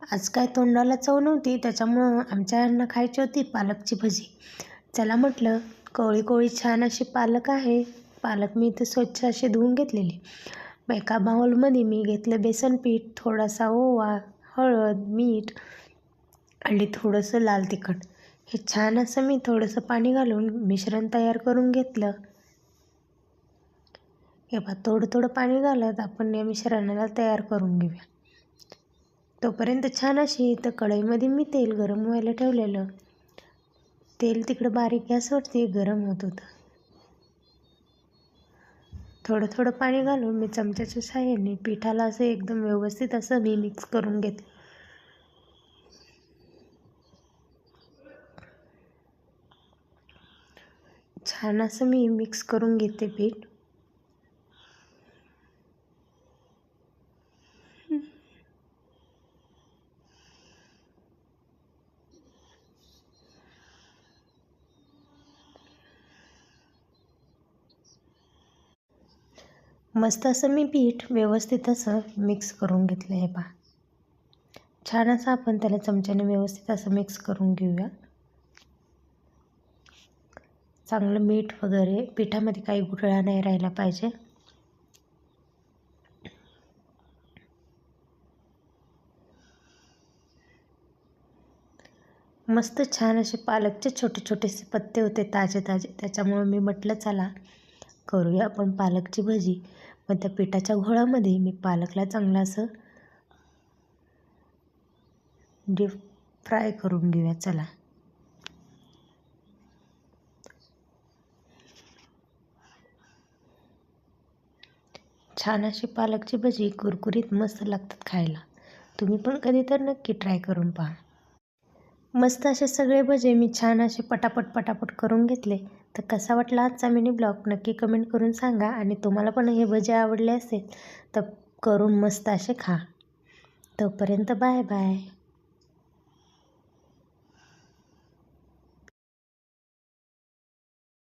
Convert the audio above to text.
आज काय तोंडाला चव नव्हती, त्याच्यामुळं आमच्या यांना खायची होती पालकची भजी. चला म्हटलं, कोवळी कोवळी छान अशी पालक आहे. पालक मी इथे स्वच्छ अशी धुवून घेतलेली. एका बाउलमध्ये मी घेतलं बेसन पीठ, थोडासा ओवा, हळद, मीठ आणि थोडंसं लाल तिखट. हे छान असं मी थोडंसं पाणी घालून मिश्रण तयार करून घेतलं. हे बघा, थोडं थोडं पाणी घालत आपण या मिश्रणाला तयार करून घेऊया. तोपर्यंत छान अशी इथं कढईमध्ये मी तेल गरम व्हायला ठेवलेलं. तेल तिकडं बारीक गॅसवरती गरम होत होतं. थोडं थोडं पाणी घालून मी चमच्याच्या साहाय्याने पिठाला असं एकदम व्यवस्थित असं मी मिक्स करून घेतलं. छान असं मी मिक्स करून घेते पीठ. मस्त असं मी पीठ व्यवस्थित असं मिक्स करून घेतलं. हे पहा, छान असं आपण त्याला चमच्याने व्यवस्थित असं मिक्स करून घेऊया. चांगलं मीठ वगैरे पिठामध्ये काही गुठळा नाही राहिला पाहिजे. मस्त छान असे पालकचे छोटे छोटेसे पत्ते होते ताजे ताजे, त्याच्यामुळे मी म्हटलं चला करूया आपण पालकची भजी. मग त्या पिठाच्या घोळामध्ये मी पालकला चांगलं असं डीप फ्राय करून घेऊया. चला, छान अशी पालकची भजी कुरकुरीत मस्त लागतात खायला. तुम्ही पण कधी तर नक्की ट्राय करून पहा. मस्त असे सगळे भजे मी छान असे पटापट करून घेतले. तर कसा वाटला आजचा मिनी ब्लॉग नक्की कमेंट करून सांगा. आणि तुम्हाला पण हे भजे आवडले असेल तर करून मस्त असे खा. तोपर्यंत बाय बाय.